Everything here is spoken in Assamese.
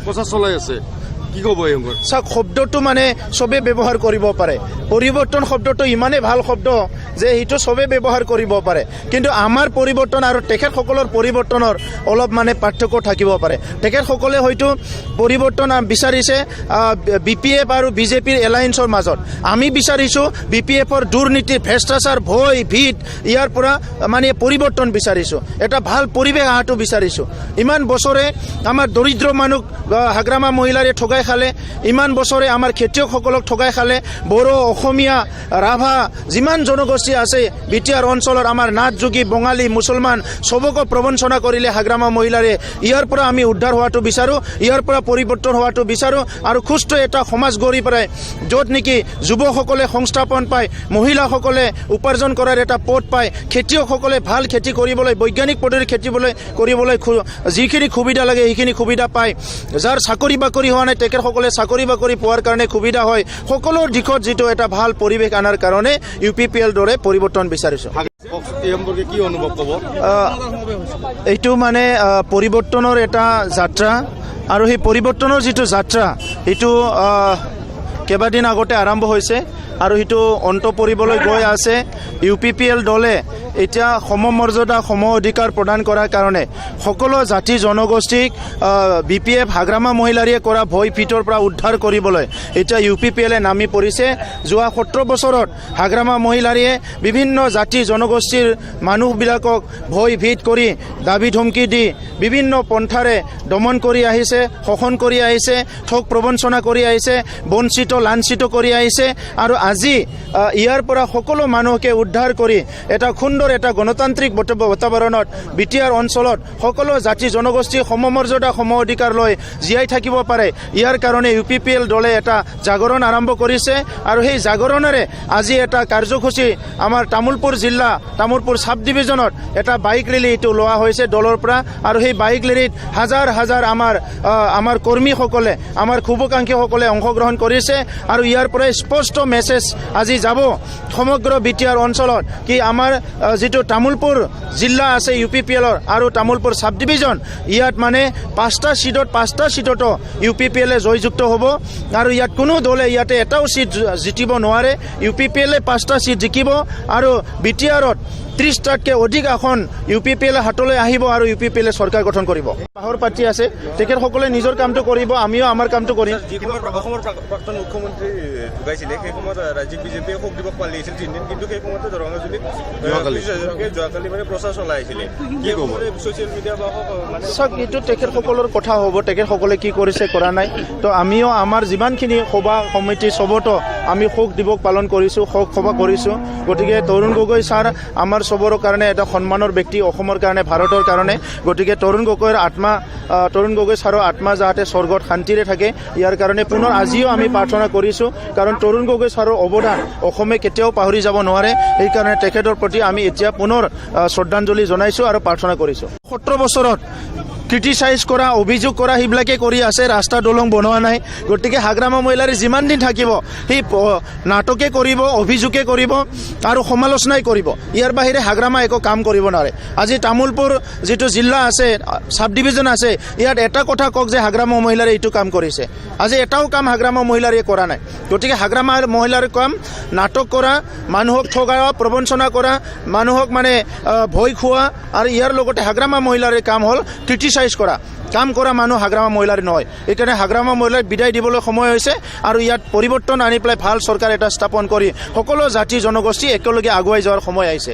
প্ৰচাৰ চলাই আছে কি ক'ব এই সংকট চাওক শব্দটো মানে চবে ব্যৱহাৰ কৰিব পাৰে পৰিৱৰ্তন শব্দটো ইমানেই ভাল শব্দ যে সেইটো চবে ব্যৱহাৰ কৰিব পাৰে কিন্তু আমাৰ পৰিৱৰ্তন আৰু তেখেতসকলৰ পৰিৱৰ্তনৰ অলপ মানে পাৰ্থক্য থাকিব পাৰে তেখেতসকলে হয়তো পৰিৱৰ্তন বিচাৰিছে BPF আৰু বিজেপিৰ এলায়েন্সৰ মাজত আমি বিচাৰিছোঁ BPFৰ দুৰ্নীতি ভ্ৰষ্টাচাৰ ভয় ভীত ইয়াৰ পৰা মানে পৰিৱৰ্তন বিচাৰিছোঁ এটা ভাল পৰিৱেশ অহাটো বিচাৰিছোঁ ইমান বছৰে আমাৰ দৰিদ্ৰ মানুহ হাগ্ৰামা মহিলাৰে ঠগাই খালে ইমান বছৰে আমাৰ খেতিয়কসকলক ঠগাই খালে বড়ো অসমীয়া ৰাভা যিমান জনগোষ্ঠী আছে বিটিআৰ অঞ্চলৰ আমাৰ নাথ যোগী বঙালী মুছলমান সবকো প্ৰবঞ্চনা কৰিলে হাগ্ৰামা মহিলাৰে ইয়াৰ পৰা আমি উদ্ধাৰ হোৱাটো বিচাৰোঁ ইয়াৰ পৰা পৰিৱৰ্তন হোৱাটো বিচাৰোঁ আৰু সুস্থ এটা সমাজ গঢ়ি পেলাই য'ত নেকি যুৱকসকলে সংস্থাপন পায় মহিলাসকলে উপাৰ্জন কৰাৰ এটা পথ পায় খেতিয়কসকলে ভাল খেতি কৰিবলৈ বৈজ্ঞানিক পদ্ধতিৰে খেতি কৰিবলৈ যিখিনি সুবিধা লাগে সেইখিনি সুবিধা পায় যাৰ চাকৰি বাকৰি হোৱা নাই তেখেতসকলে চাকৰি বাকৰি পোৱাৰ কাৰণে সুবিধা হয় সকলো দিশত যিটো এটা ভাল পৰিৱেশ আনাৰ কাৰণে UPPL দৰে পৰিৱৰ্তন বিচাৰিছোঁ এই সম্পৰ্কে কি অনুভৱ ক'ব এইটো মানে পৰিৱৰ্তনৰ এটা যাত্ৰা আৰু সেই পৰিৱৰ্তনৰ যিটো যাত্ৰা সেইটো কেইবাদিন আগতে আৰম্ভ হৈছে আৰু সেইটো অন্ত পৰিবলৈ গৈ আছে UPPL দলে এতিয়া সমমৰ্যাদা সম অধিকাৰ প্ৰদান কৰাৰ কাৰণে সকলো জাতি জনগোষ্ঠীক BPF হাগ্ৰামা মহিলাৰীয়ে কৰা ভয় ভীতৰ পৰা উদ্ধাৰ কৰিবলৈ এতিয়া UPPLে নামি পৰিছে যোৱা 17 বছৰত হাগ্ৰামা মহিলাৰীয়ে বিভিন্ন জাতি জনগোষ্ঠীৰ মানুহবিলাকক ভয় ভীত কৰি দাবী ধমকি দি বিভিন্ন পন্থাৰে দমন কৰি আহিছে শোষণ কৰি আহিছে ঠগ প্ৰবঞ্চনা কৰি আহিছে বঞ্চিত লাঞ্ছিত কৰি আহিছে আৰু আজি ইয়াৰ পৰা সকলো মানুহকে উদ্ধাৰ কৰি এটা সুন্দৰ এটা গণতান্ত্ৰিক বাতাবৰণত বিটিআৰ অঞ্চলত সকলো জাতি জনগোষ্ঠী সমমৰ্যাদা সম অধিকাৰ লৈ জীয়াই থাকিব পাৰে ইয়াৰ কাৰণে UPPL দলে এটা জাগৰণ আৰম্ভ কৰিছে আৰু সেই জাগৰণেৰে আজি এটা কাৰ্যসূচী আমাৰ তামুলপুৰ জিলা তামুলপুৰ সাব ডিভিজনত এটা বাইক ৰেলী এইটো লোৱা হৈছে দলৰ পৰা আৰু সেই বাইক ৰেলীত হাজাৰ হাজাৰ আমাৰ কৰ্মীসকলে আমাৰ শুভাকাংক্ষীসকলে অংশগ্ৰহণ কৰিছে আৰু ইয়াৰ পৰা স্পষ্ট মেছেজ আজি যাব সমগ্ৰ বিটিআৰ অঞ্চলত কি আমাৰ যিটো তামুলপুৰ জিলা আছে UPPLৰ আৰু তামুলপুৰ সাব ডিভিজন ইয়াত মানে 5টা সিটতো UPPLে জয়যুক্ত হ'ব আৰু ইয়াত কোনো দলে ইয়াতে এটাও সিট জিতিব নোৱাৰে UPPLে 5টা সিট জিকিব আৰু বিটিআৰত 30টাতকৈ অধিক আসন UPPLে হাতলৈ আহিব আৰু UPPLে চৰকাৰ গঠন কৰিব পাহৰ পাতি আছে তেখেতসকলে নিজৰ কামটো কৰিব আমিও আমাৰ কামটো কৰিম অসমৰ প্ৰাক্তন মুখ্যমন্ত্ৰী ঢুকাইছিলে সেই সময়ত ৰাজ্যিক বিজেপিয়ে শোক দিৱস পালি আছিল 3 দিন কিন্তু সেই সময়তে দৰঙাজুলিত যোৱাকালি মানে প্ৰচাৰ চলাই আছিলে কি ক'ব ছ'চিয়েল মিডিয়া বা চাওক এইটো তেখেতসকলৰ কথা হ'ব তেখেতসকলে কি কৰিছে কৰা নাই তো আমিও আমাৰ যিমানখিনি সভা সমিতি চবতো আমি শোক দিৱস পালন কৰিছোঁ শোক সভা কৰিছোঁ গতিকে তৰুণ গগৈ ছাৰ আমাৰ সবৰ কাৰণে এটা সন্মানৰ ব্যক্তি অসমৰ কাৰণে ভাৰতৰ কাৰণে গতিকে তৰুণ গগৈ ছাৰৰ আত্মা যাতে স্বৰ্গত শান্তিৰে থাকে ইয়াৰ কাৰণে পুনৰ আজিও আমি প্ৰাৰ্থনা কৰিছোঁ কাৰণ তৰুণ গগৈ ছাৰৰ অৱদান অসমে কেতিয়াও পাহৰি যাব নোৱাৰে সেইকাৰণে তেখেতৰ প্ৰতি আমি এতিয়া পুনৰ শ্ৰদ্ধাঞ্জলি জনাইছোঁ আৰু প্ৰাৰ্থনা কৰিছোঁ 17 বছৰত ক্ৰিটিচাইজ কৰা অভিযোগ কৰা সেইবিলাকে কৰি আছে ৰাস্তা দলং বনোৱা নাই গতিকে হাগ্ৰামা মহিলাৰে যিমান দিন থাকিব সেই নাটকে কৰিব অভিযোগে কৰিব আৰু সমালোচনাই কৰিব ইয়াৰ বাহিৰে হাগ্ৰামা একো কাম কৰিব নোৱাৰে আজি তামুলপুৰ যিটো জিলা আছে সাব ডিভিজন আছে ইয়াত এটা কথা কওক যে হাগ্ৰামা মহিলাৰে এইটো কাম কৰিছে আজি এটাও কাম হাগ্ৰামা মহিলাৰে কৰা নাই গতিকে হাগ্ৰামা মহিলাৰ কাম নাটক কৰা মানুহক ঠগা প্ৰবঞ্চনা কৰা মানুহক মানে ভয় খোৱা আৰু ইয়াৰ লগতে হাগ্ৰামা মহিলাৰে কাম হ'ল ক্ৰিটিচাইজ কৰা কাম কৰা মানুহ হাগ্ৰামা মহিলাৰ নহয় এইকাৰণে হাগ্ৰামা মহিলাক বিদায় দিবলৈ সময় হৈছে আৰু ইয়াত পৰিৱৰ্তন আনি পেলাই ভাল চৰকাৰ এটা স্থাপন কৰি সকলো জাতি জনগোষ্ঠী একেলগে আগুৱাই যোৱাৰ সময় আহিছে